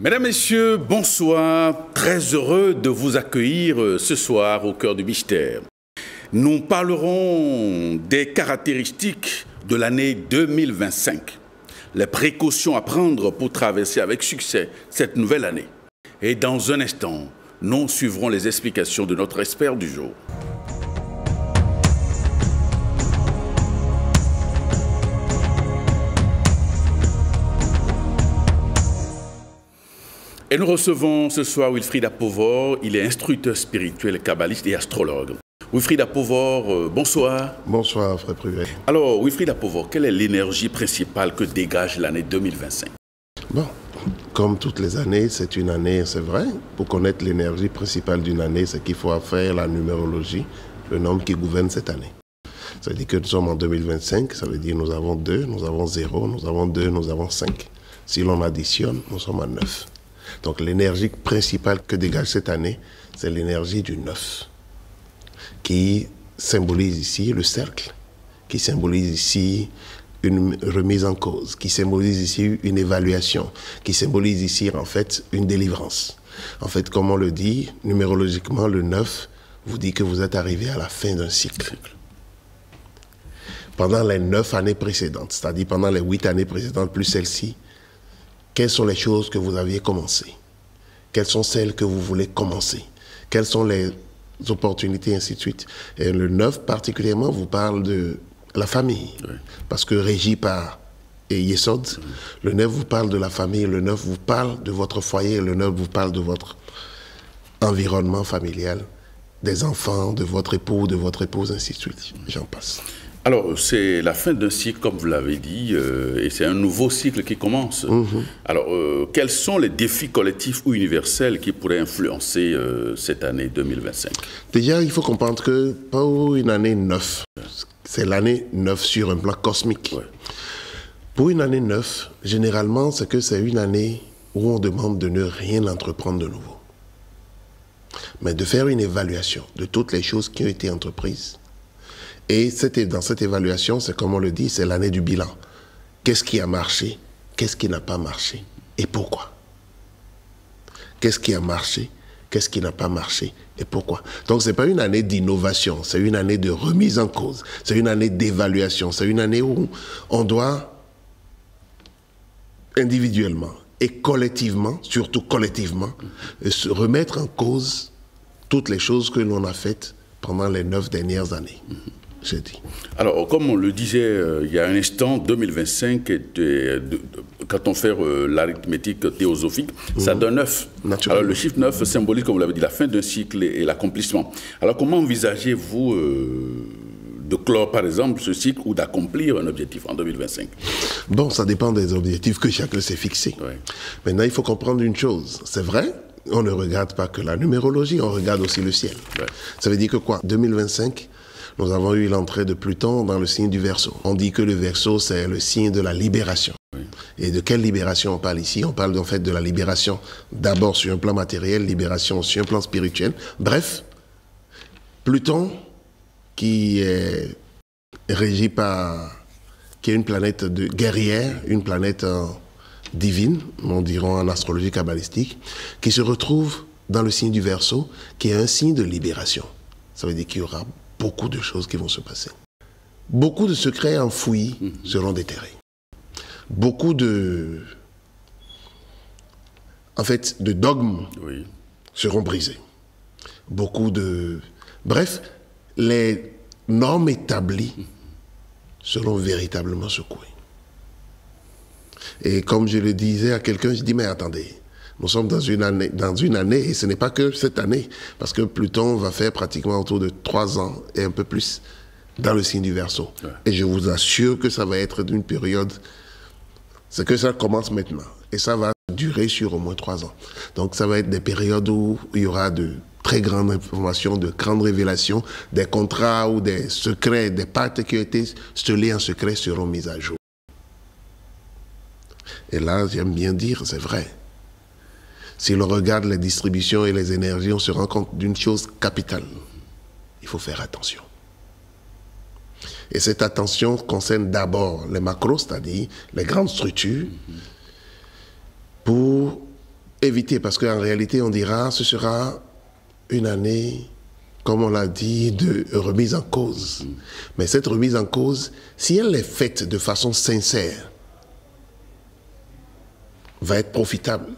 Mesdames, Messieurs, bonsoir. Très heureux de vous accueillir ce soir au cœur du mystère. Nous parlerons des caractéristiques de l'année 2025, les précautions à prendre pour traverser avec succès cette nouvelle année. Et dans un instant, nous suivrons les explications de notre expert du jour. Et nous recevons ce soir Wilfried Apovor. Il est instructeur spirituel, kabbaliste et astrologue. Wilfried Apovor, bonsoir. Bonsoir, frère privé. Alors, Wilfried Apovor, quelle est l'énergie principale que dégage l'année 2025? Bon, comme toutes les années, c'est une année, c'est vrai. Pour connaître l'énergie principale d'une année, c'est qu'il faut faire la numérologie, le nombre qui gouverne cette année. Ça veut dire que nous sommes en 2025, ça veut dire que nous avons 2, nous avons 0, nous avons 2, nous avons 5. Si l'on additionne, nous sommes à 9. Donc l'énergie principale que dégage cette année, c'est l'énergie du 9, qui symbolise ici le cercle, qui symbolise ici une remise en cause, qui symbolise ici une évaluation, qui symbolise ici en fait une délivrance. En fait, comme on le dit, numérologiquement, le 9 vous dit que vous êtes arrivé à la fin d'un cycle. Pendant les 9 années précédentes, c'est-à-dire pendant les 8 années précédentes plus celle-ci, quelles sont les choses que vous aviez commencées? Quelles sont celles que vous voulez commencer? Quelles sont les opportunités, ainsi de suite? Et le 9, particulièrement, vous parle de la famille. Oui. Parce que régi par Yesod, le 9 vous parle de la famille, le 9 vous parle de votre foyer, le 9 vous parle de votre environnement familial, des enfants, de votre époux, de votre épouse, ainsi de suite. J'en passe. Alors, c'est la fin d'un cycle, comme vous l'avez dit, et c'est un nouveau cycle qui commence. Alors, quels sont les défis collectifs ou universels qui pourraient influencer cette année 2025? Déjà, il faut comprendre que pour une année 9, c'est l'année 9 sur un plan cosmique. Ouais. Pour une année 9, généralement, c'est que c'est une année où on demande de ne rien entreprendre de nouveau, mais de faire une évaluation de toutes les choses qui ont été entreprises. Et dans cette évaluation, c'est comme on le dit, c'est l'année du bilan. Qu'est-ce qui a marché? Qu'est-ce qui n'a pas marché? Et pourquoi? Qu'est-ce qui a marché? Qu'est-ce qui n'a pas marché? Et pourquoi? Donc, ce n'est pas une année d'innovation, c'est une année de remise en cause, c'est une année d'évaluation, c'est une année où on doit individuellement et collectivement, surtout collectivement, se remettre en cause toutes les choses que l'on a faites pendant les 9 dernières années. J'ai dit. Alors, comme on le disait il y a un instant, 2025, quand on fait l'arithmétique théosophique, ça donne 9. Alors, le chiffre 9 symbolise, comme vous l'avez dit, la fin d'un cycle et l'accomplissement. Alors, comment envisagez-vous de clore, par exemple, ce cycle ou d'accomplir un objectif en 2025? Bon, ça dépend des objectifs que chacun s'est fixés. Ouais. Maintenant, il faut comprendre une chose. C'est vrai, on ne regarde pas que la numérologie, on regarde aussi le ciel. Ouais. Ça veut dire que quoi? 2025, nous avons eu l'entrée de Pluton dans le signe du Verseau. On dit que le Verseau, c'est le signe de la libération. Oui. Et de quelle libération on parle ici? On parle en fait de la libération d'abord sur un plan matériel, libération sur un plan spirituel. Bref, Pluton, qui est régi par... qui est une planète de guerrière, une planète divine, on dirait en astrologie kabbalistique, qui se retrouve dans le signe du Verseau, qui est un signe de libération. Ça veut dire qu'il y aura beaucoup de choses qui vont se passer. Beaucoup de secrets enfouis seront déterrés. Beaucoup de dogmes seront brisés. Beaucoup de... Bref, les normes établies seront véritablement secouées. Et comme je le disais à quelqu'un, je dis, mais attendez, nous sommes dans une année, et ce n'est pas que cette année, parce que Pluton va faire pratiquement autour de 3 ans et un peu plus dans le signe du Verseau. Ouais. Et je vous assure que ça va être d'une période, c'est que ça commence maintenant, et ça va durer sur au moins 3 ans. Donc ça va être des périodes où il y aura de très grandes informations, de grandes révélations, des contrats ou des secrets, des pactes qui ont été scellés en secret seront mis à jour. Et là, j'aime bien dire, c'est vrai. Si l'on regarde les distributions et les énergies, on se rend compte d'une chose capitale. Il faut faire attention. Et cette attention concerne d'abord les macros, c'est-à-dire les grandes structures, pour éviter, parce qu'en réalité, on dira, ce sera une année, comme on l'a dit, de remise en cause. Mais cette remise en cause, si elle est faite de façon sincère, va être profitable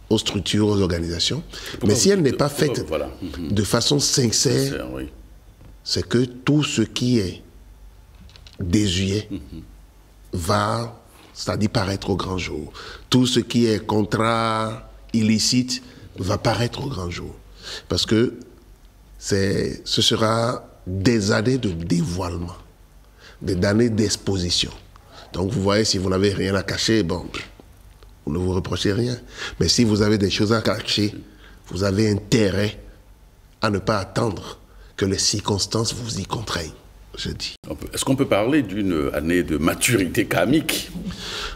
aux structures, aux organisations. Mais si elle n'est pas faite de façon sincère, c'est que tout ce qui est désuet va, c'est-à-dire paraître au grand jour. Tout ce qui est contrat, illicite, va paraître au grand jour. Parce que ce sera des années de dévoilement, des années d'exposition. Donc vous voyez, si vous n'avez rien à cacher, bon, vous ne vous reprochez rien. Mais si vous avez des choses à cacher, vous avez intérêt à ne pas attendre que les circonstances vous y contraignent, je dis. Est-ce qu'on peut parler d'une année de maturité karmique?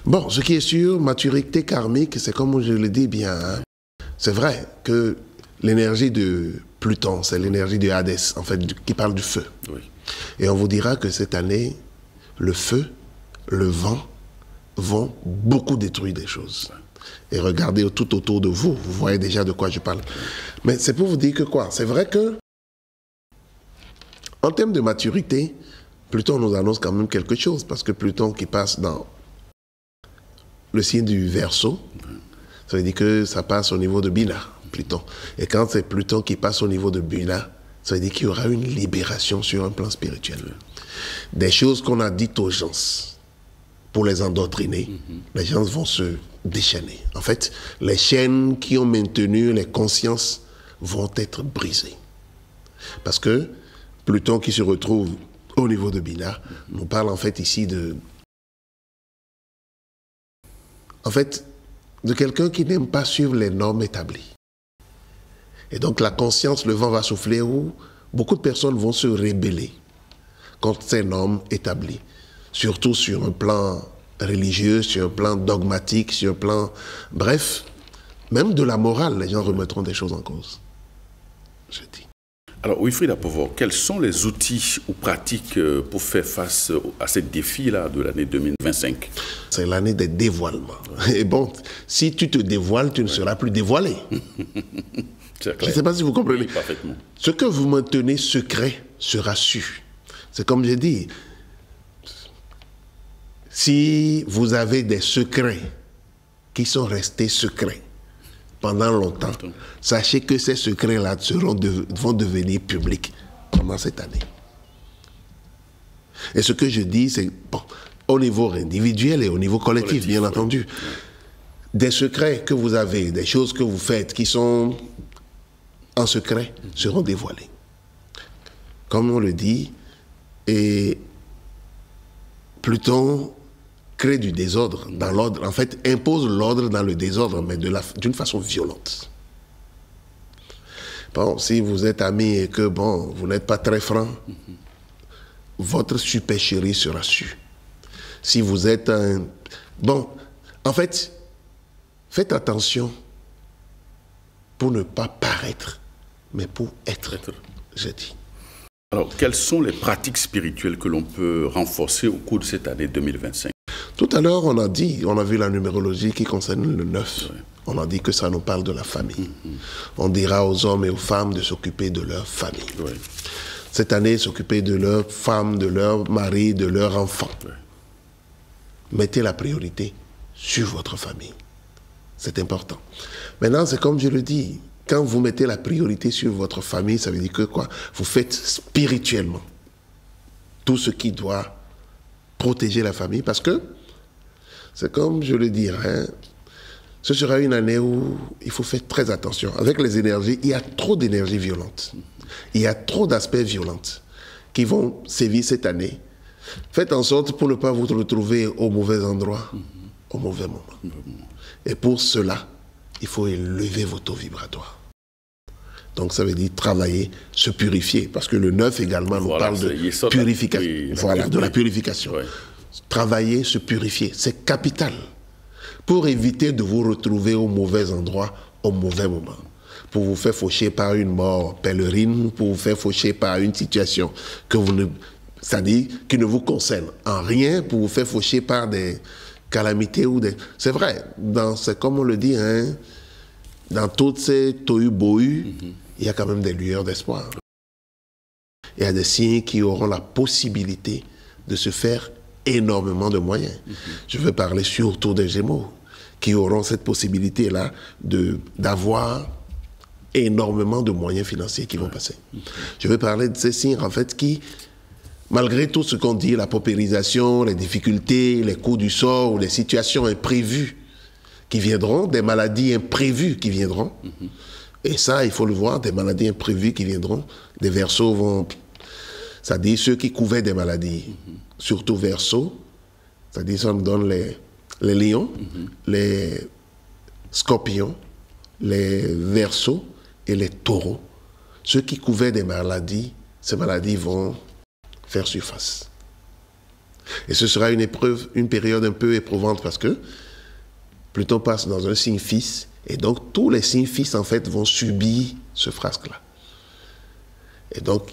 Bon, ce qui est sûr, maturité karmique, c'est comme je le dis bien. Hein. C'est vrai que l'énergie de Pluton, c'est l'énergie de Hadès, en fait, qui parle du feu. Oui. Et on vous dira que cette année, le feu, le vent, vont beaucoup détruire des choses. Et regardez tout autour de vous, vous voyez déjà de quoi je parle. Mais c'est pour vous dire que quoi? C'est vrai que, en termes de maturité, Pluton nous annonce quand même quelque chose, parce que Pluton qui passe dans le signe du Verseau, ça veut dire que ça passe au niveau de Bina, Pluton. Et quand c'est Pluton qui passe au niveau de Bina, ça veut dire qu'il y aura une libération sur un plan spirituel. Des choses qu'on a dites aux gens, pour les endoctriner, les gens vont se déchaîner. En fait, les chaînes qui ont maintenu les consciences vont être brisées. Parce que Pluton qui se retrouve au niveau de Bina nous parle en fait ici de... En fait, de quelqu'un qui n'aime pas suivre les normes établies. Et donc la conscience, le vent va souffler où beaucoup de personnes vont se rébeller contre ces normes établies. Surtout sur un plan religieux, sur un plan dogmatique, sur un plan... Bref, même de la morale, les gens remettront des choses en cause. Je dis. Alors, Wilfried Apovoor, quels sont les outils ou pratiques pour faire face à ces défis-là de l'année 2025? C'est l'année des dévoilements. Et bon, si tu te dévoiles, tu ne seras plus dévoilé. Je ne sais pas si vous comprenez. Oui, parfaitement. Ce que vous maintenez secret sera su. C'est comme j'ai dit, si vous avez des secrets qui sont restés secrets pendant longtemps, sachez que ces secrets-là vont devenir publics pendant cette année. Et ce que je dis, c'est bon, au niveau individuel et au niveau collectif, bien entendu. Des secrets que vous avez, des choses que vous faites qui sont en secret seront dévoilées. Comme on le dit, et Pluton crée du désordre dans l'ordre, en fait impose l'ordre dans le désordre, mais d'une façon violente. Bon, si vous êtes amis et que bon, vous n'êtes pas très franc, votre supercherie sera su. Si vous êtes un... Bon, en fait, faites attention pour ne pas paraître, mais pour être, je dis. Alors, quelles sont les pratiques spirituelles que l'on peut renforcer au cours de cette année 2025? Tout à l'heure, on a vu la numérologie qui concerne le 9. Oui. On a dit que ça nous parle de la famille. On dira aux hommes et aux femmes de s'occuper de leur famille. Oui. Cette année, s'occuper de leurs femmes, de leurs maris, de leurs enfants. Oui. Mettez la priorité sur votre famille. C'est important. Maintenant, c'est comme je le dis, quand vous mettez la priorité sur votre famille, ça veut dire que quoi? Vous faites spirituellement tout ce qui doit protéger la famille, parce que c'est comme je le dirais, ce sera une année où il faut faire très attention. Avec les énergies, il y a trop d'énergies violentes. Il y a trop d'aspects violents qui vont sévir cette année. Faites en sorte pour ne pas vous retrouver au mauvais endroit, au mauvais moment. Et pour cela, il faut élever vos taux vibratoires. Donc ça veut dire travailler, se purifier. Parce que le 9 également nous parle de purification. Oui, voilà, de la purification. Oui. Travailler, se purifier, c'est capital. Pour éviter de vous retrouver au mauvais endroit, au mauvais moment. Pour vous faire faucher par une mort pèlerine, pour vous faire faucher par une situation que vous ne... C'est-à-dire qui ne vous concerne en rien, pour vous faire faucher par des calamités ou des... C'est vrai, c'est comme on le dit, hein, dans toutes ces tohu-bohu, il y a quand même des lueurs d'espoir. Il y a des signes qui auront la possibilité de se faire énormément de moyens. Je veux parler surtout des Gémeaux, qui auront cette possibilité-là d'avoir énormément de moyens financiers qui vont passer. Je veux parler de ces signes, en fait, qui, malgré tout ce qu'on dit, la paupérisation, les difficultés, les coups du sort, ou les situations imprévues qui viendront, des maladies imprévues qui viendront, et ça, il faut le voir, des maladies imprévues qui viendront, des Verseaux vont... C'est-à-dire ceux qui couvaient des maladies, surtout Verseaux, c'est-à-dire ça me donne les lions, les scorpions, les Verseaux et les taureaux. Ceux qui couvaient des maladies, ces maladies vont faire surface. Et ce sera une période un peu éprouvante parce que Pluton passe dans un signe fils, et donc tous les signes fils, en fait, vont subir ce frasque-là. Et donc,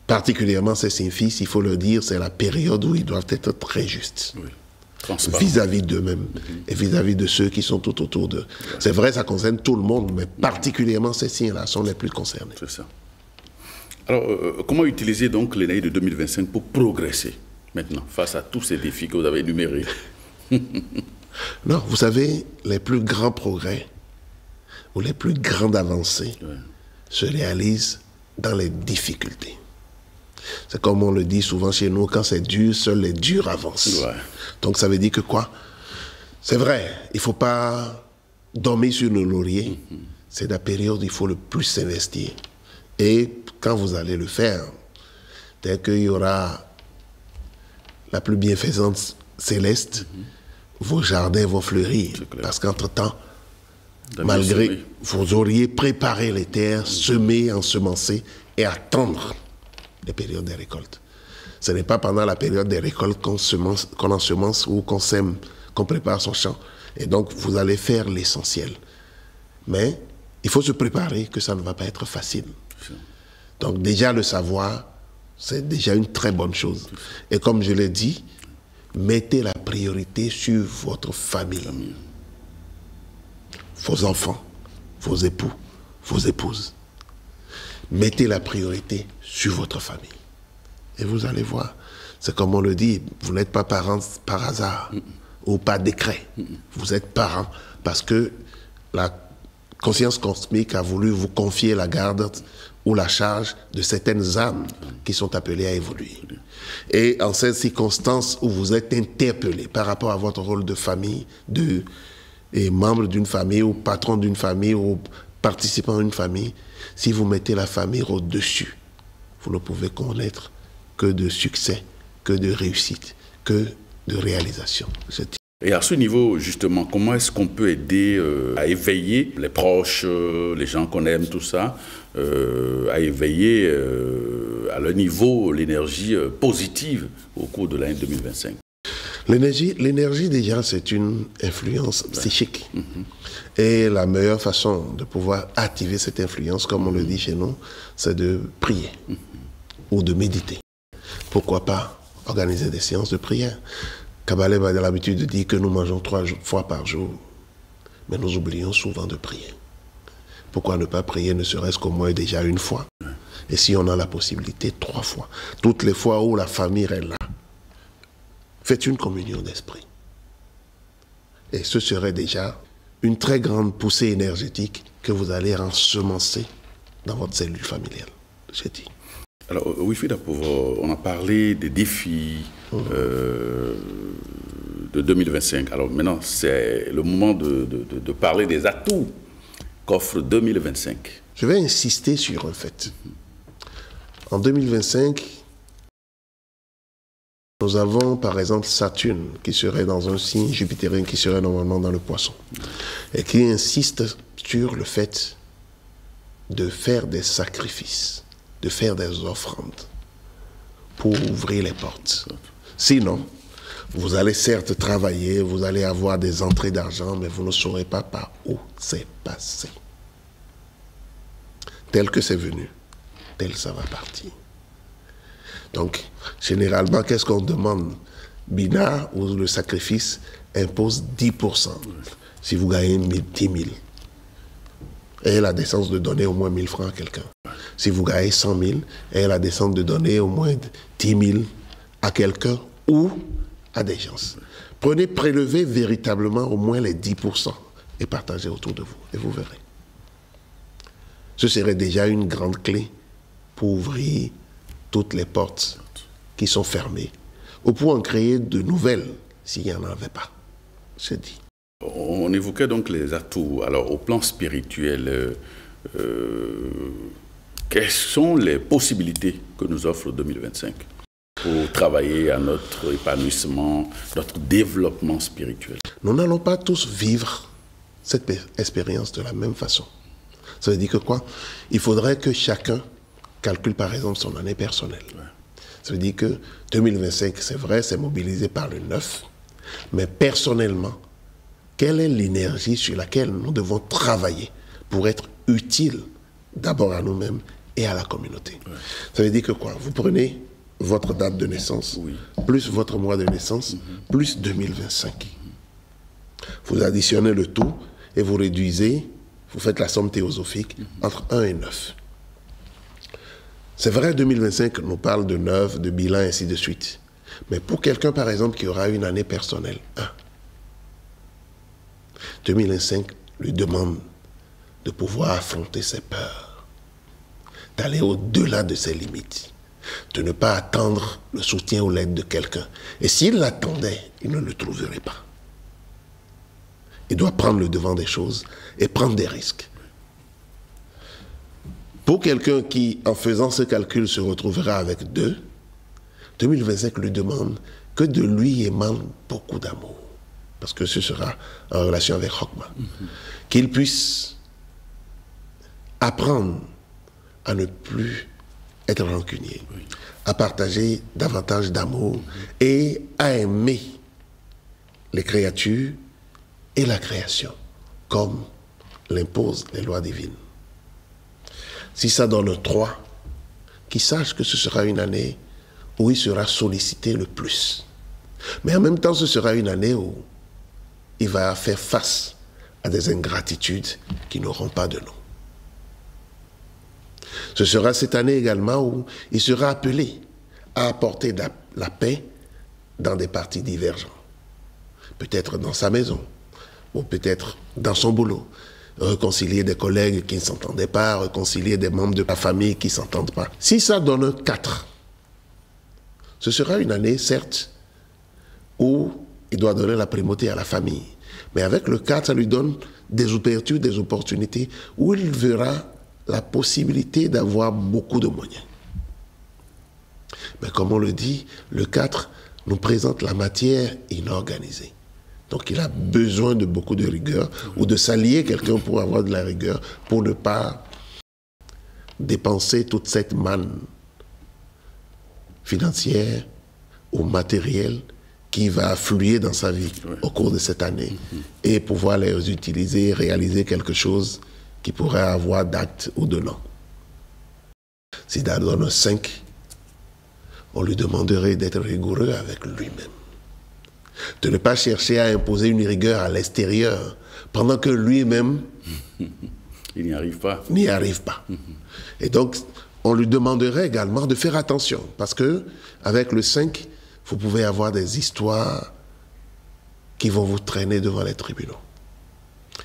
particulièrement ces signes fils, il faut le dire, c'est la période où ils doivent être très justes. Oui. Vis-à-vis d'eux-mêmes et vis-à-vis de ceux qui sont tout autour d'eux. C'est vrai, ça concerne tout le monde, mais particulièrement ces signes-là sont les plus concernés. C'est ça. Alors, comment utiliser donc l'année de 2025 pour progresser maintenant face à tous ces défis que vous avez énumérés? Non, vous savez, les plus grands progrès ou les plus grandes avancées se réalisent dans les difficultés. C'est comme on le dit souvent chez nous, quand c'est dur, seuls les durs avancent. Ouais. Donc ça veut dire que quoi? C'est vrai, il ne faut pas dormir sur le laurier. C'est la période où il faut le plus s'investir. Et quand vous allez le faire, dès qu'il y aura la plus bienfaisante céleste, vos jardins vont fleurir. Parce qu'entre-temps, malgré, vous auriez préparé les terres, semé, ensemencé et attendre les périodes des récoltes. Ce n'est pas pendant la période des récoltes qu'on ensemence ou qu'on sème, qu'on prépare son champ. Et donc, vous allez faire l'essentiel. Mais il faut se préparer que ça ne va pas être facile. Donc, déjà, le savoir, c'est déjà une très bonne chose. Et comme je l'ai dit, mettez la priorité sur votre famille. Vos enfants, vos époux, vos épouses. Mettez la priorité sur votre famille. Et vous allez voir, c'est comme on le dit, vous n'êtes pas parents par hasard ou par décret. Vous êtes parents parce que la conscience cosmique a voulu vous confier la garde ou la charge de certaines âmes qui sont appelées à évoluer. Et en cette circonstance où vous êtes interpellé par rapport à votre rôle de famille, et membre d'une famille ou patron d'une famille ou participant à une famille, si vous mettez la famille au-dessus, vous ne pouvez connaître que de succès, que de réussite, que de réalisation. Et à ce niveau, justement, comment est-ce qu'on peut aider à éveiller les proches, les gens qu'on aime, tout ça, à éveiller à leur niveau l'énergie positive au cours de l'année 2025? L'énergie, déjà, c'est une influence psychique. Et la meilleure façon de pouvoir activer cette influence, comme on le dit chez nous, c'est de prier ou de méditer. Pourquoi pas organiser des séances de prière? Kabbalah a l'habitude de dire que nous mangeons 3 fois par jour, mais nous oublions souvent de prier. Pourquoi ne pas prier ne serait-ce qu'au moins déjà une fois? Et si on a la possibilité, 3 fois. Toutes les fois où la famille est là, faites une communion d'esprit. Et ce serait déjà une très grande poussée énergétique que vous allez ensemencer dans votre cellule familiale, j'ai dit. Alors, Wilfried Apovo, on a parlé des défis de 2025. Alors maintenant, c'est le moment de parler des atouts qu'offre 2025. Je vais insister sur un fait. En 2025, nous avons par exemple Saturne qui serait dans un signe jupitérien qui serait normalement dans le Poisson et qui insiste sur le fait de faire des sacrifices, de faire des offrandes pour ouvrir les portes. Sinon, vous allez certes travailler, vous allez avoir des entrées d'argent, mais vous ne saurez pas par où c'est passé. Tel que c'est venu, tel ça va partir. Donc, généralement, qu'est-ce qu'on demande? Bina, ou le sacrifice, impose 10%. Si vous gagnez 10 000, ayez la décence de donner au moins 1000 francs à quelqu'un. Si vous gagnez 100 000, ayez la décence de donner au moins 10 000 à quelqu'un ou à des gens. Prélevez véritablement au moins les 10% et partagez autour de vous, et vous verrez. Ce serait déjà une grande clé pour ouvrir toutes les portes qui sont fermées, ou pour en créer de nouvelles s'il n'y en avait pas. C'est dit. On évoquait donc les atouts. Alors, au plan spirituel, quelles sont les possibilités que nous offre 2025 pour travailler à notre épanouissement, notre développement spirituel? Nous n'allons pas tous vivre cette expérience de la même façon. Ça veut dire que quoi? Il faudrait que chacun calcule par exemple son année personnelle. Ouais. Ça veut dire que 2025, c'est vrai, c'est mobilisé par le 9, mais personnellement, quelle est l'énergie sur laquelle nous devons travailler pour être utile d'abord à nous-mêmes et à la communauté? Ouais. Ça veut dire que quoi? Vous prenez votre date de naissance, oui, plus votre mois de naissance, plus 2025. Vous additionnez le tout et vous réduisez, vous faites la somme théosophique entre 1 et 9. C'est vrai, 2025 nous parle de 9, de bilan, ainsi de suite. Mais pour quelqu'un, par exemple, qui aura une année personnelle, 1, 2025 lui demande de pouvoir affronter ses peurs, d'aller au-delà de ses limites, de ne pas attendre le soutien ou l'aide de quelqu'un. Et s'il l'attendait, il ne le trouverait pas. Il doit prendre le devant des choses et prendre des risques. Pour quelqu'un qui, en faisant ce calcul, se retrouvera avec 2, 2025 lui demande que de lui émane beaucoup d'amour. Parce que ce sera en relation avec Chokma. Qu'il puisse apprendre à ne plus être rancunier, à partager davantage d'amour et à aimer les créatures et la création, comme l'imposent les lois divines. Si ça donne 3, qu'il sache que ce sera une année où il sera sollicité le plus. Mais en même temps, ce sera une année où il va faire face à des ingratitudes qui n'auront pas de nom. Ce sera cette année également où il sera appelé à apporter la paix dans des parties divergentes. Peut-être dans sa maison, ou peut-être dans son boulot. Réconcilier des collègues qui ne s'entendaient pas, réconcilier des membres de la famille qui ne s'entendent pas. Si ça donne 4, ce sera une année, certes, où il doit donner la primauté à la famille. Mais avec le 4, ça lui donne des ouvertures, des opportunités, où il verra la possibilité d'avoir beaucoup de moyens. Mais comme on le dit, le 4 nous présente la matière inorganisée. Donc il a besoin de beaucoup de rigueur ou de s'allier quelqu'un pour avoir de la rigueur, pour ne pas dépenser toute cette manne financière ou matérielle qui va affluer dans sa vie au cours de cette année et pouvoir les utiliser, réaliser quelque chose qui pourrait avoir d'acte ou de non. Si ça donne 5, on lui demanderait d'être rigoureux avec lui-même. De ne pas chercher à imposer une rigueur à l'extérieur, pendant que lui-même il n'y arrive pas. N'y arrive pas. Et donc, on lui demanderait également de faire attention, parce que avec le 5, vous pouvez avoir des histoires qui vont vous traîner devant les tribunaux,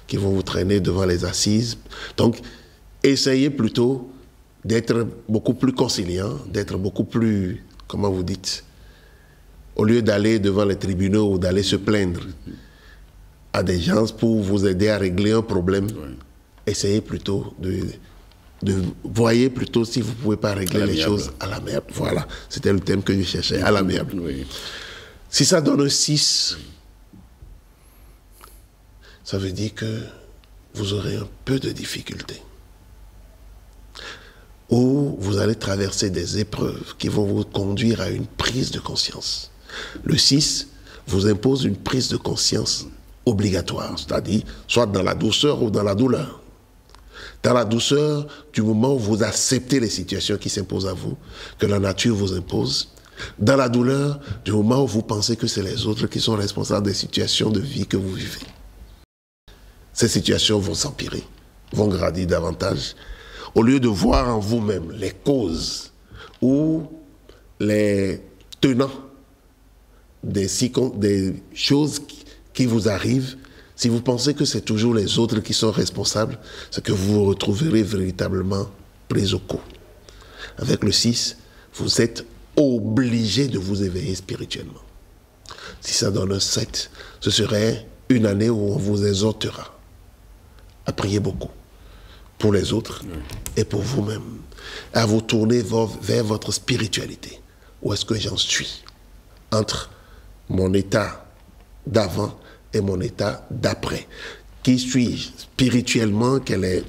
qui vont vous traîner devant les assises. Donc, essayez plutôt d'être beaucoup plus conciliant, d'être beaucoup plus, comment vous dites, au lieu d'aller devant les tribunaux ou d'aller se plaindre à des gens pour vous aider à régler un problème, essayez plutôt voyez plutôt si vous ne pouvez pas régler les choses à l'amiable. Voilà, c'était le thème que je cherchais, à l'amiable. Si ça donne 6, ça veut dire que vous aurez un peu de difficulté. Ou vous allez traverser des épreuves qui vont vous conduire à une prise de conscience. Le 6 vous impose une prise de conscience obligatoire, c'est-à-dire soit dans la douceur ou dans la douleur. Dans la douceur, du moment où vous acceptez les situations qui s'imposent à vous, que la nature vous impose. Dans la douleur, du moment où vous pensez que c'est les autres qui sont responsables des situations de vie que vous vivez. Ces situations vont s'empirer vont grandir davantage, au lieu de voir en vous-même les causes ou les tenants des choses qui vous arrivent, si vous pensez que c'est toujours les autres qui sont responsables, c'est que vous vous retrouverez véritablement pris au coup. Avec le 6, vous êtes obligé de vous éveiller spirituellement. Si ça donne un 7, ce serait une année où on vous exhortera à prier beaucoup pour les autres et pour vous-même, à vous tourner vers votre spiritualité. Où est-ce que j'en suis entre mon état d'avant et mon état d'après? Qui suis-je spirituellement? Quel est,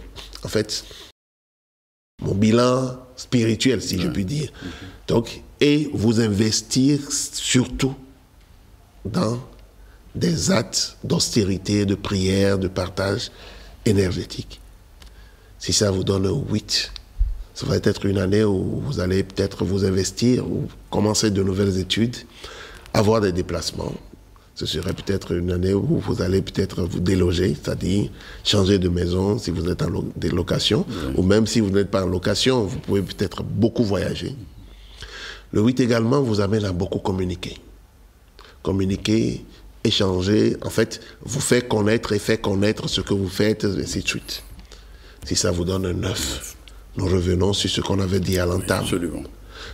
en fait, mon bilan spirituel, si je puis dire. Donc, et vous investir surtout dans des actes d'austérité, de prière, de partage énergétique. Si ça vous donne un 8, ça va être une année où vous allez peut-être vous investir ou commencer de nouvelles études, avoir des déplacements. Ce serait peut-être une année où vous allez peut-être vous déloger, c'est-à-dire changer de maison si vous êtes en location, ou même si vous n'êtes pas en location, vous pouvez peut-être beaucoup voyager. Le 8 également vous amène à beaucoup communiquer. Communiquer, échanger, en fait, vous fait connaître et fait connaître ce que vous faites, et ainsi de suite. Si ça vous donne un 9, nous revenons sur ce qu'on avait dit à l'entame. Absolument.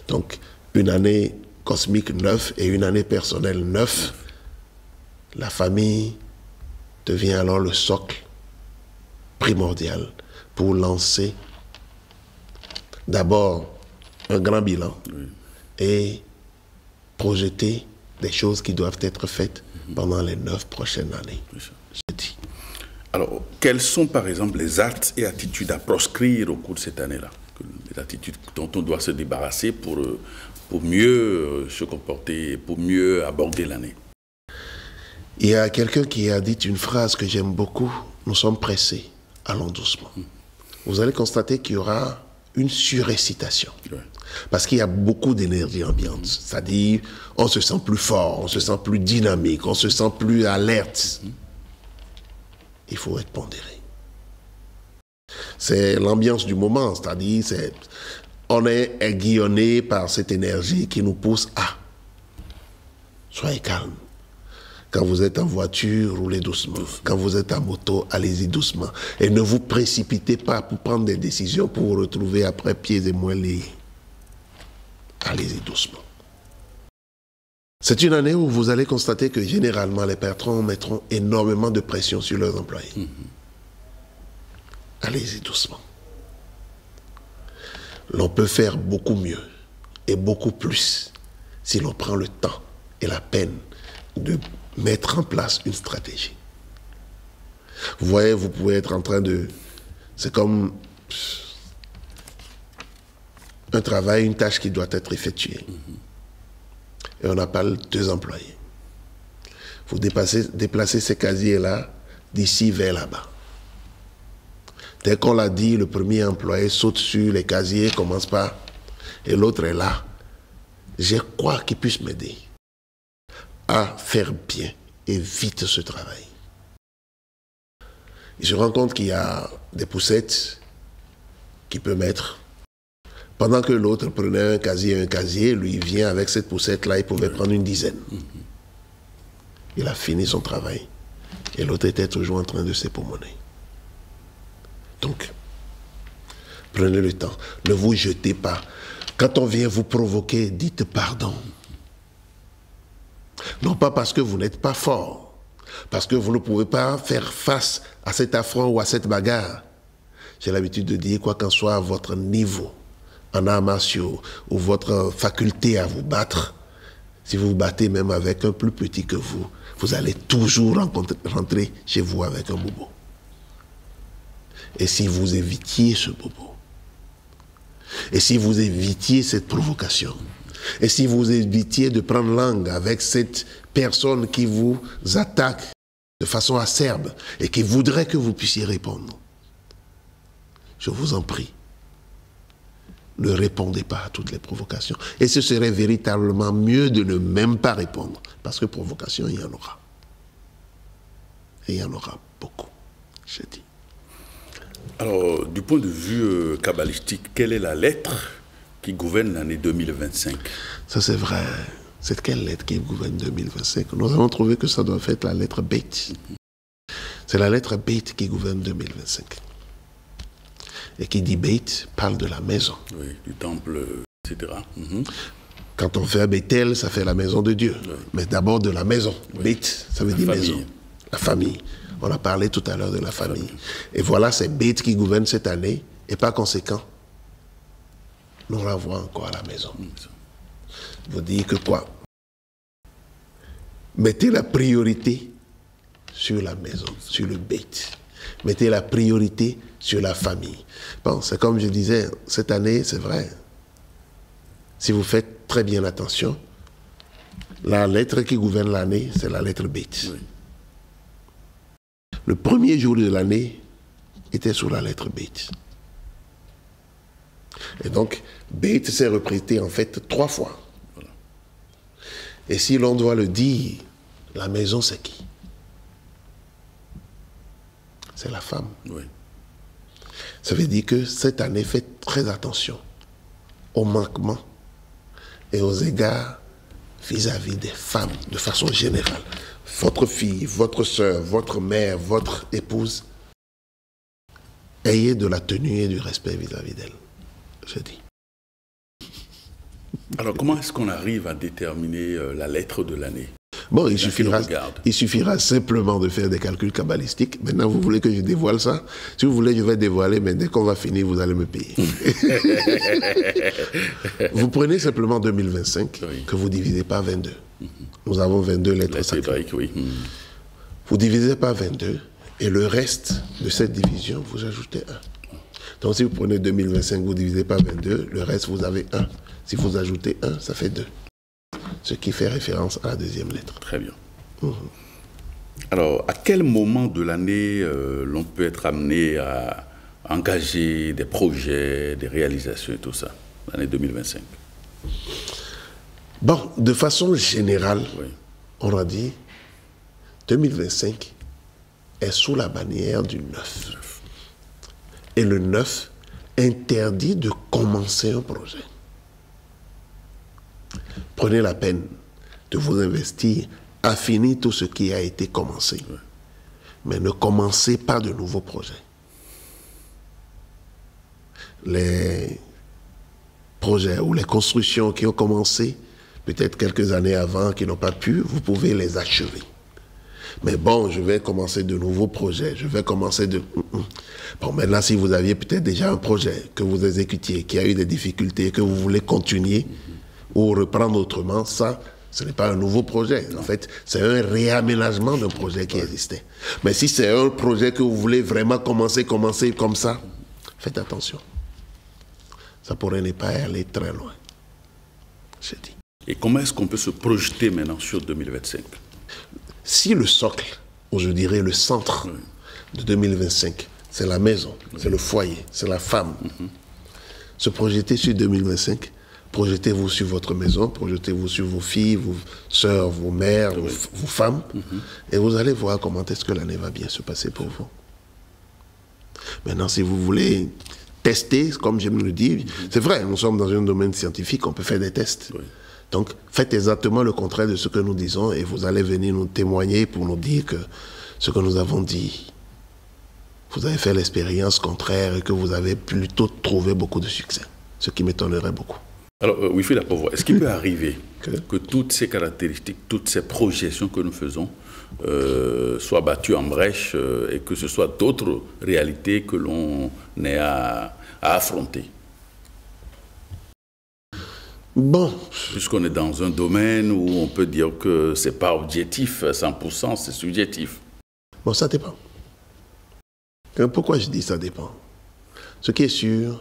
Donc, une année cosmique 9 et une année personnelle 9, la famille devient alors le socle primordial pour lancer d'abord un grand bilan et projeter des choses qui doivent être faites pendant les 9 prochaines années. Je dis. Alors, quels sont par exemple les actes et attitudes à proscrire au cours de cette année-là? Les attitudes dont on doit se débarrasser pour mieux se comporter, pour mieux aborder l'année. Il y a quelqu'un qui a dit une phrase que j'aime beaucoup. Nous sommes pressés, allons doucement. Vous allez constater qu'il y aura une surexcitation. Parce qu'il y a beaucoup d'énergie ambiante. C'est-à-dire, on se sent plus fort, on se sent plus dynamique, on se sent plus alerte. Il faut être pondéré. C'est l'ambiance du moment, c'est-à-dire, on est aiguillonné par cette énergie qui nous pousse à. Soyez calme. Quand vous êtes en voiture, roulez doucement. Quand vous êtes en moto, allez-y doucement. Et ne vous précipitez pas pour prendre des décisions pour vous retrouver après pieds et mains liés. Allez-y doucement. C'est une année où vous allez constater que généralement les patrons mettront énormément de pression sur leurs employés. Allez-y doucement. L'on peut faire beaucoup mieux et beaucoup plus si l'on prend le temps et la peine de mettre en place une stratégie. Vous voyez, vous pouvez être en train de... C'est comme un travail, une tâche qui doit être effectuée. Et on appelle 2 employés. Vous déplacez ces casiers-là d'ici vers là-bas. Dès qu'on l'a dit, le premier employé saute sur les casiers, commence par... Et l'autre est là. Je crois qu'il puisse m'aider à faire bien et vite ce travail. Il se rend compte qu'il y a des poussettes qu'il peut mettre. Pendant que l'autre prenait un casier, lui vient avec cette poussette-là, il pouvait prendre une dizaine. Il a fini son travail. Et l'autre était toujours en train de s'époumoner. Donc, prenez le temps. Ne vous jetez pas. Quand on vient vous provoquer, dites pardon. Non pas parce que vous n'êtes pas fort, parce que vous ne pouvez pas faire face à cet affront ou à cette bagarre. J'ai l'habitude de dire, quoi qu'en soit votre niveau en arts martiaux ou votre faculté à vous battre, si vous vous battez même avec un plus petit que vous, vous allez toujours rentrer chez vous avec un bobo. Et si vous évitiez ce bobo, et si vous évitiez cette provocation, et si vous évitiez de prendre langue avec cette personne qui vous attaque de façon acerbe et qui voudrait que vous puissiez répondre, je vous en prie, ne répondez pas à toutes les provocations. Et ce serait véritablement mieux de ne même pas répondre, parce que provocation, il y en aura. Et il y en aura beaucoup, je dis. Alors, du point de vue kabbalistique, quelle est la lettre qui gouverne l'année 2025? Ça, c'est vrai. C'est quelle lettre qui gouverne 2025? Nous avons trouvé que ça doit être la lettre Beit. C'est la lettre Beit qui gouverne 2025. Et qui dit Beit parle de la maison. Oui, du temple, etc. Quand on fait Bethel, ça fait la maison de Dieu. Oui. Mais d'abord de la maison. Oui. Beit, ça veut dire maison. La famille. On a parlé tout à l'heure de la famille. Et voilà, c'est Beit qui gouverne cette année. Et par conséquent, nous renvoie encore à la maison. Vous dites que quoi? Mettez la priorité sur la maison, sur le Beit. Mettez la priorité sur la famille. Bon, c'est comme je disais, cette année, c'est vrai. Si vous faites très bien attention, la lettre qui gouverne l'année, c'est la lettre Beit. Oui. Le premier jour de l'année était sous la lettre Beit. Et donc, Beit s'est représenté en fait 3 fois. Voilà. Et si l'on doit le dire, la maison c'est qui? C'est la femme. Oui. Ça veut dire que cette année, faites très attention aux manquements et aux égards vis-à-vis des femmes, de façon générale. Votre fille, votre soeur, votre mère, votre épouse, ayez de la tenue et du respect vis-à-vis d'elle, je dis. Alors, comment est-ce qu'on arrive à déterminer la lettre de l'année? Bon, il suffira simplement de faire des calculs kabbalistiques. Maintenant, vous voulez que je dévoile ça? Si vous voulez, je vais dévoiler, mais dès qu'on va finir, vous allez me payer. Vous prenez simplement 2025, oui, que vous divisez par 22. Nous avons 22 lettres sacrées. Oui. Vous divisez par 22, et le reste de cette division, vous ajoutez 1. Donc, si vous prenez 2025, vous divisez par 22, le reste, vous avez 1. Si vous ajoutez 1, ça fait 2. Ce qui fait référence à la deuxième lettre. Très bien. Alors, à quel moment de l'année l'on peut être amené à engager des projets, des réalisations et tout ça, l'année 2025? Bon, de façon générale, oui, on a dit 2025 est sous la bannière du 9. Et le 9 interdit de commencer un projet. Prenez la peine de vous investir à finir tout ce qui a été commencé. Oui. Mais ne commencez pas de nouveaux projets. Les projets ou les constructions qui ont commencé peut-être quelques années avant, qui n'ont pas pu, vous pouvez les achever. Mais bon, je vais commencer de nouveaux projets, je vais commencer de... Bon, maintenant, si vous aviez peut-être déjà un projet que vous exécutiez, qui a eu des difficultés, que vous voulez continuer, ou reprendre autrement, ça, ce n'est pas un nouveau projet. En fait, c'est un réaménagement d'un projet qui existait. Mais si c'est un projet que vous voulez vraiment commencer comme ça, faites attention. Ça pourrait ne pas aller très loin, je dis. Et comment est-ce qu'on peut se projeter maintenant sur 2025? Si le socle, ou je dirais le centre de 2025, c'est la maison, c'est le foyer, c'est la femme, se projeter sur 2025, projetez-vous sur votre maison, projetez-vous sur vos filles, vos sœurs, vos mères, vos femmes, et vous allez voir comment est-ce que l'année va bien se passer pour vous. Maintenant, si vous voulez tester, comme j'aime le dire, c'est vrai, nous sommes dans un domaine scientifique, on peut faire des tests. Oui. Donc, faites exactement le contraire de ce que nous disons, et vous allez venir nous témoigner pour nous dire que ce que nous avons dit, vous avez fait l'expérience contraire et que vous avez plutôt trouvé beaucoup de succès, ce qui m'étonnerait beaucoup. Alors, Wilfried Apovoa, est-ce qu'il peut arriver que toutes ces caractéristiques, toutes ces projections que nous faisons soient battues en brèche et que ce soit d'autres réalités que l'on ait à affronter? Bon. Puisqu'on est dans un domaine où on peut dire que ce n'est pas objectif à 100%, c'est subjectif. Bon, ça dépend. Pourquoi je dis ça dépend? Ce qui est sûr,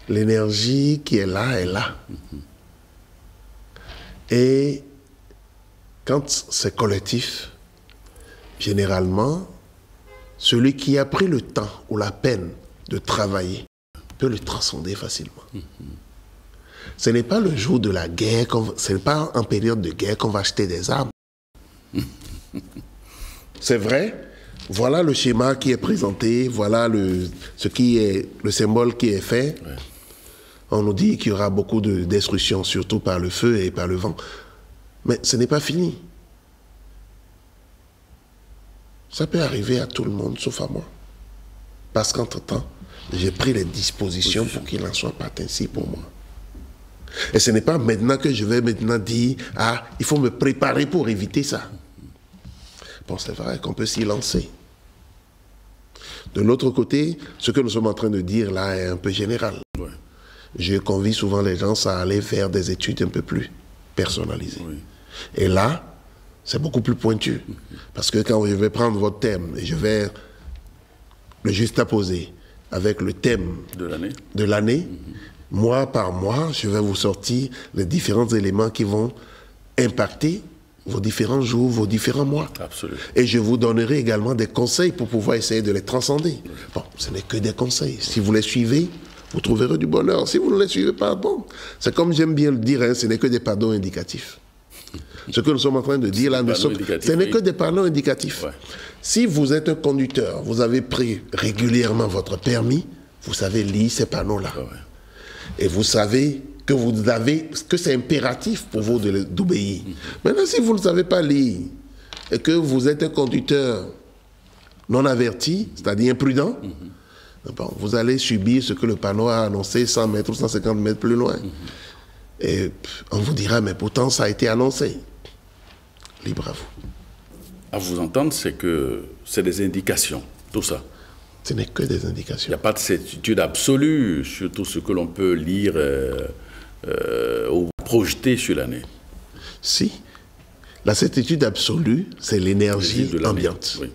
l'énergie qui est là est là. Et quand c'est collectif, généralement, celui qui a pris le temps ou la peine de travailler peut le transcender facilement. Ce n'est pas le jour de la guerre, ce n'est pas en période de guerre qu'on va acheter des armes. C'est vrai, voilà le schéma qui est présenté, voilà le symbole qui est fait. Ouais. On nous dit qu'il y aura beaucoup de destruction, surtout par le feu et par le vent. Mais ce n'est pas fini. Ça peut arriver à tout le monde, sauf à moi. Parce qu'entre-temps, j'ai pris les dispositions pour qu'il n'en soit pas ainsi pour moi. Et ce n'est pas maintenant que je vais maintenant dire, ah, il faut me préparer pour éviter ça. Bon, c'est vrai qu'on peut s'y lancer. De l'autre côté, ce que nous sommes en train de dire là est un peu général. Ouais. Je convie souvent les gens à aller faire des études un peu plus personnalisées. Oui. Et là, c'est beaucoup plus pointu. Parce que quand je vais prendre votre thème et je vais le juxtaposer avec le thème de l'année, mois par mois, je vais vous sortir les différents éléments qui vont impacter vos différents jours, vos différents mois. Absolument. Et je vous donnerai également des conseils pour pouvoir essayer de les transcender. Bon, ce n'est que des conseils. Si vous les suivez, vous trouverez du bonheur. Si vous ne les suivez pas, bon, c'est comme j'aime bien le dire, hein, ce n'est que des panneaux indicatifs. Ce que nous sommes en train de dire là, ce n'est que des panneaux indicatifs. Ouais. Si vous êtes un conducteur, vous avez pris régulièrement votre permis, vous savez lire ces panneaux-là. Ouais. Et vous savez que c'est impératif pour vous d'obéir. Maintenant, si vous ne savez pas lire et que vous êtes un conducteur non averti, c'est-à-dire imprudent, bon, vous allez subir ce que le panneau a annoncé 100 mètres ou 150 mètres plus loin. Et on vous dira, mais pourtant ça a été annoncé. Libre à vous. À vous entendre, c'est que c'est des indications, tout ça. Ce n'est que des indications. Il n'y a pas de certitude absolue sur tout ce que l'on peut lire ou projeter sur l'année. Si. La certitude absolue, c'est l'énergie ambiante. Oui.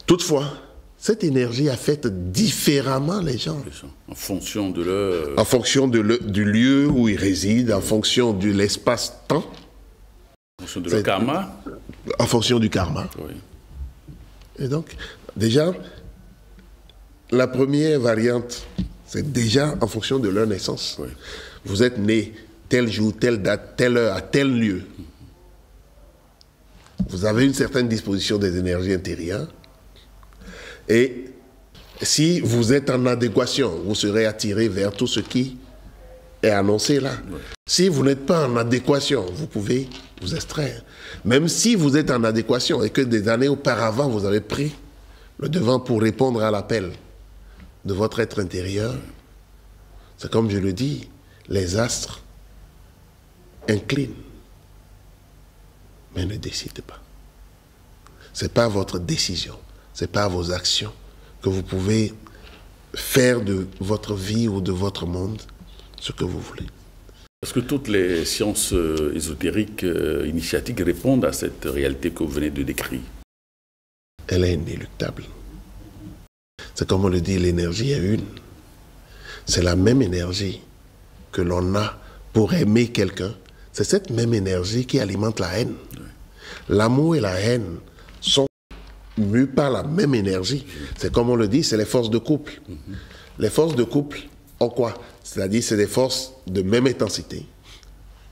Toutefois, cette énergie affecte différemment les gens. En fonction de leur... En fonction du lieu où ils résident, en fonction de l'espace-temps. En fonction de leur karma. En fonction du karma. Oui. Et donc, déjà, la première variante, c'est déjà en fonction de leur naissance. Oui. Vous êtes né tel jour, telle date, telle heure, à tel lieu. Vous avez une certaine disposition des énergies intérieures. Et si vous êtes en adéquation, vous serez attiré vers tout ce qui est annoncé là. Oui. Si vous n'êtes pas en adéquation, vous pouvez vous extraire. Même si vous êtes en adéquation et que des années auparavant, vous avez pris le devant pour répondre à l'appel de votre être intérieur, c'est comme je le dis, les astres inclinent, mais ne décident pas. Ce n'est pas votre décision, ce n'est pas vos actions que vous pouvez faire de votre vie ou de votre monde ce que vous voulez. Est-ce que toutes les sciences ésotériques, initiatiques répondent à cette réalité que vous venez de décrire? Elle est inéluctable. C'est comme on le dit, l'énergie est une. C'est la même énergie que l'on a pour aimer quelqu'un. C'est cette même énergie qui alimente la haine. Oui. L'amour et la haine sont mus par la même énergie. C'est comme on le dit, c'est les forces de couple. Les forces de couple ont quoi? C'est-à-dire, c'est des forces de même intensité,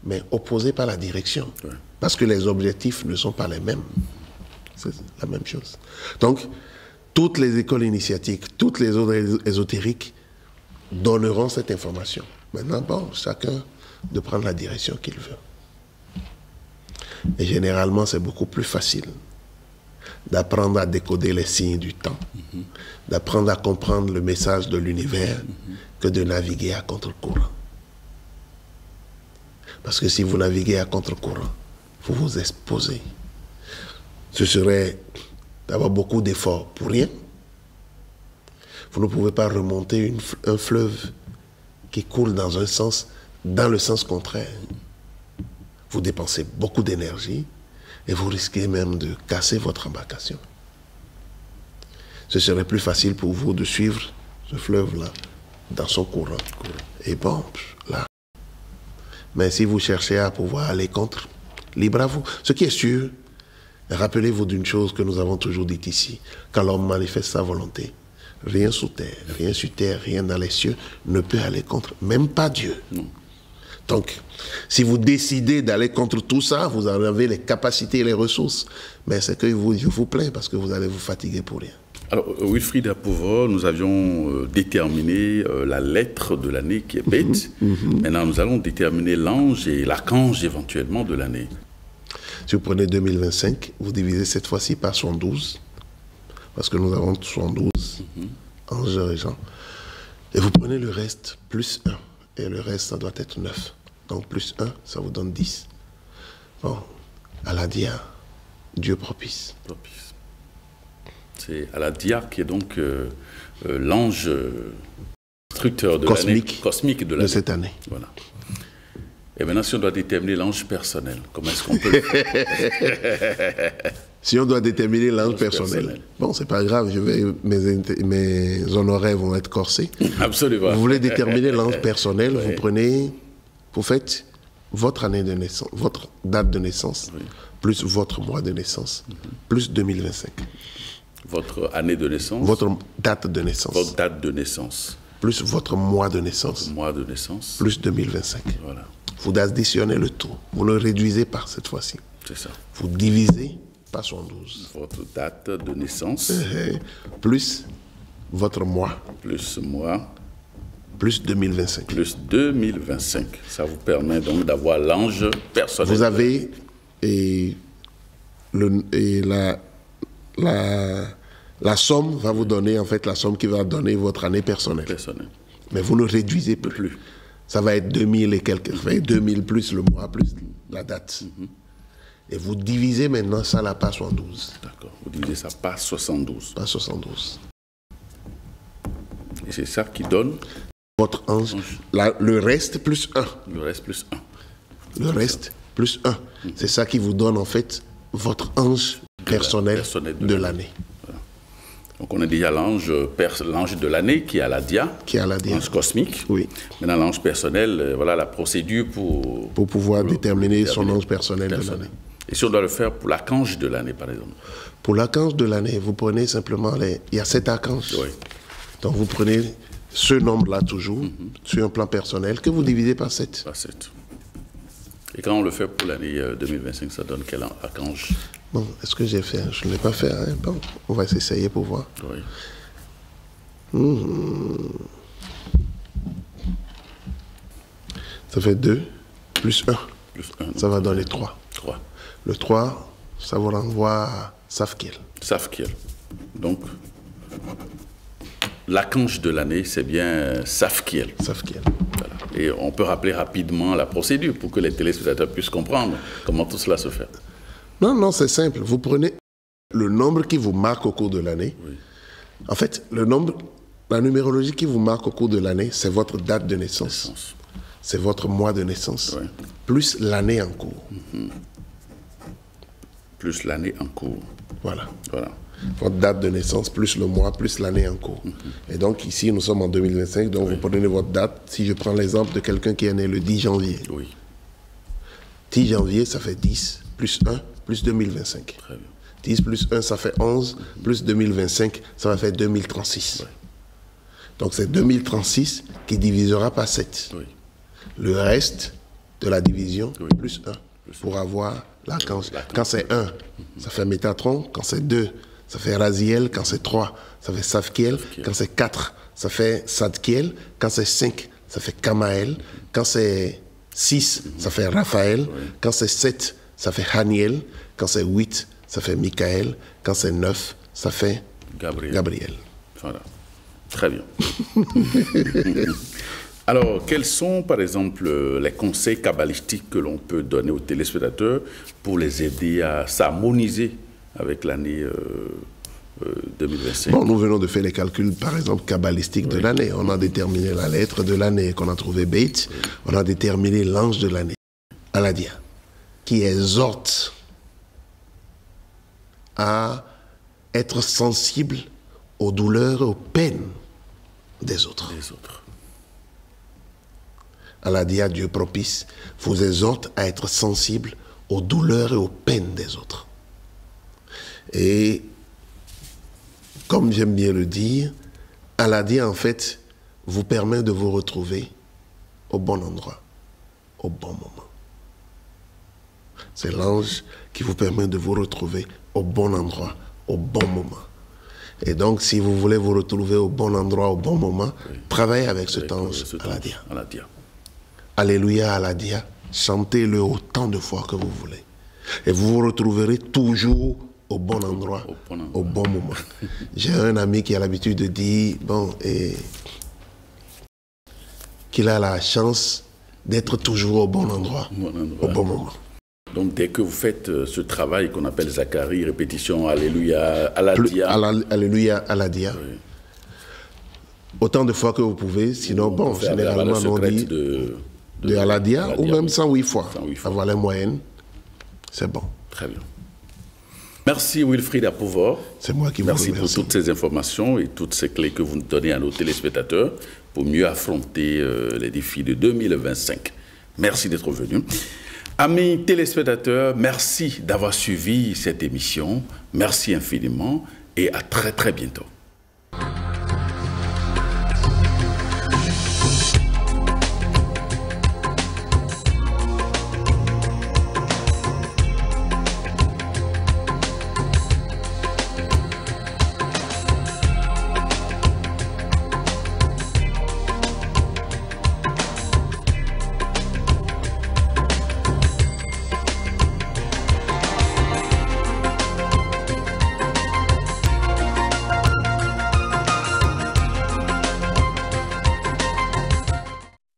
mais opposées par la direction. Oui. Parce que les objectifs ne sont pas les mêmes. C'est la même chose. Donc, toutes les écoles initiatiques, toutes les autres ésotériques donneront cette information. Maintenant, bon, chacun de prendre la direction qu'il veut. Et généralement, c'est beaucoup plus facile d'apprendre à décoder les signes du temps, d'apprendre à comprendre le message de l'univers que de naviguer à contre-courant. Parce que si vous naviguez à contre-courant, vous vous exposez. Ce serait d'avoir beaucoup d'efforts pour rien. Vous ne pouvez pas remonter un fleuve qui coule dans un sens, dans le sens contraire. Vous dépensez beaucoup d'énergie et vous risquez même de casser votre embarcation. Ce serait plus facile pour vous de suivre ce fleuve-là dans son courant. Et bon, là. Mais si vous cherchez à pouvoir aller contre, libre à vous. Ce qui est sûr, rappelez-vous d'une chose que nous avons toujours dite ici. Quand l'homme manifeste sa volonté, rien sous terre, rien sur terre, rien dans les cieux ne peut aller contre, même pas Dieu. Non. Donc, si vous décidez d'aller contre tout ça, vous en avez les capacités et les ressources. Mais c'est que je vous plains parce que vous allez vous fatiguer pour rien. Alors, Wilfried Apovo, nous avions déterminé la lettre de l'année qui est bête. Maintenant, nous allons déterminer l'ange et l'archange éventuellement de l'année. Si vous prenez 2025, vous divisez cette fois-ci par 112, parce que nous avons 112 anges régents. Et vous prenez le reste plus 1, et le reste, ça doit être 9. Donc plus 1, ça vous donne 10. Bon, Aladia, Dieu propice. C'est Aladia qui est donc l'ange instructeur de l'année cosmique de cette année. Voilà. Et maintenant, si on doit déterminer l'ange personnel, comment est-ce qu'on peut le faire? Si on doit déterminer l'ange personnel. Bon, c'est pas grave, mes honoraires vont être corsés. Absolument. Vous voulez déterminer l'ange personnel, vous faites votre année de naissance, votre date de naissance, plus votre mois de naissance, plus 2025. Votre année de naissance. Votre date de naissance. Votre date de naissance. Plus votre mois de naissance. Votre mois de naissance. Plus 2025. Voilà. Vous additionnez le tout. Vous ne réduisez pas cette fois-ci. C'est ça. Vous divisez par 112. Votre date de naissance. Plus votre mois. Plus mois. Plus 2025. Plus 2025. Ça vous permet donc d'avoir l'ange personnel. Vous avez la somme va vous donner, en fait, la somme qui va donner votre année personnelle. Mais vous ne réduisez plus. Ça va être 2000 et quelques. Ça va être 2000 plus le mois, plus la date. Et vous divisez maintenant ça là par 72. D'accord. Vous divisez ça par 72. Par 72. Et c'est ça qui donne votre ange. Le reste plus 1. Le reste plus 1. Le reste plus 1. C'est ça qui vous donne en fait votre ange personnel de l'année. Voilà. Donc on a déjà l'ange de l'année qui est Aladia. L'ange cosmique. Oui. Maintenant l'ange personnel, voilà la procédure pour pouvoir déterminer son ange personnel de l'année. Et si on doit le faire pour l'archange de l'année, par exemple? Pour l'archange de l'année, vous prenez simplement il y a 7 archanges. Oui. Donc vous prenez ce nombre-là toujours, sur un plan personnel, que vous divisez par 7. Par 7. Et quand on le fait pour l'année 2025, ça donne quel archange? Bon, est-ce que j'ai fait? Je ne l'ai pas fait. Hein? Bon, on va s'essayer pour voir. Oui. Ça fait 2 plus 1. Plus 1. Ça va donner 3. 3. Le 3, ça vous renvoie à Safkiel. Safkiel. Donc, l'archange de l'année, c'est bien Safkiel. Safkiel. Voilà. Et on peut rappeler rapidement la procédure pour que les téléspectateurs puissent comprendre comment tout cela se fait. Non, c'est simple. Vous prenez le nombre qui vous marque au cours de l'année. Oui. En fait, la numérologie qui vous marque au cours de l'année, c'est votre date de naissance. C'est votre mois de naissance. Oui. Plus l'année en cours. Plus l'année en cours. Voilà. Votre date de naissance, plus le mois, plus l'année en cours. Et donc ici, nous sommes en 2025, donc vous prenez votre date. Si je prends l'exemple de quelqu'un qui est né le 10 janvier. Oui. 10 janvier, ça fait 10, plus 1, plus 2025. Très bien. 10 plus 1, ça fait 11, plus 2025, ça va faire 2036. Oui. Donc c'est 2036 qui divisera par 7. Oui. Le reste de la division, plus 1, pour avoir l'archange. Quand c'est 1, ça fait Métatron. Quand c'est 2, ça fait Raziel. Quand c'est 3, ça fait Safkiel. Quand c'est 4, ça fait Sadkiel. Quand c'est 5, ça fait Kamaël. Quand c'est 6, ça fait Raphaël. Quand c'est 7, ça fait Haniel. Quand c'est 8, ça fait Michael. Quand c'est 9, ça fait Gabriel. Voilà. Très bien. Alors, quels sont, par exemple, les conseils kabbalistiques que l'on peut donner aux téléspectateurs pour les aider à s'harmoniser avec l'année 2025? Bon, nous venons de faire les calculs, par exemple, kabbalistiques de l'année. On a déterminé la lettre de l'année qu'on a trouvé Beit. On a déterminé l'ange de l'année, Aladia, qui exhorte à être sensible aux douleurs et aux peines des autres. Aladia, Dieu propice, vous exhorte à être sensible aux douleurs et aux peines des autres. Et comme j'aime bien le dire, Aladia, en fait, vous permet de vous retrouver au bon endroit, au bon moment. C'est l'ange qui vous permet de vous retrouver au bon endroit, au bon moment. Et donc, si vous voulez vous retrouver au bon endroit, au bon moment, travaillez avec cet ange Aladia. Alléluia, Aladia. Chantez-le autant de fois que vous voulez. Et vous vous retrouverez toujours au bon endroit, au bon moment. J'ai un ami qui a l'habitude de dire, qu'il a la chance d'être toujours au bon endroit, au bon moment. Donc, dès que vous faites ce travail qu'on appelle Zacharie, répétition, Alléluia, Aladia. Alléluia, Aladia. Oui. Autant de fois que vous pouvez, sinon, généralement, on dit de Aladia, ou même 108 fois. 108 fois. Avoir la moyenne, c'est bon. Très bien. Merci Wilfried Apovoor. C'est moi qui vous remercie. Merci pour toutes ces informations et toutes ces clés que vous nous donnez à nos téléspectateurs pour mieux affronter les défis de 2025. Merci d'être venu. Amis téléspectateurs, merci d'avoir suivi cette émission. Merci infiniment et à très très bientôt.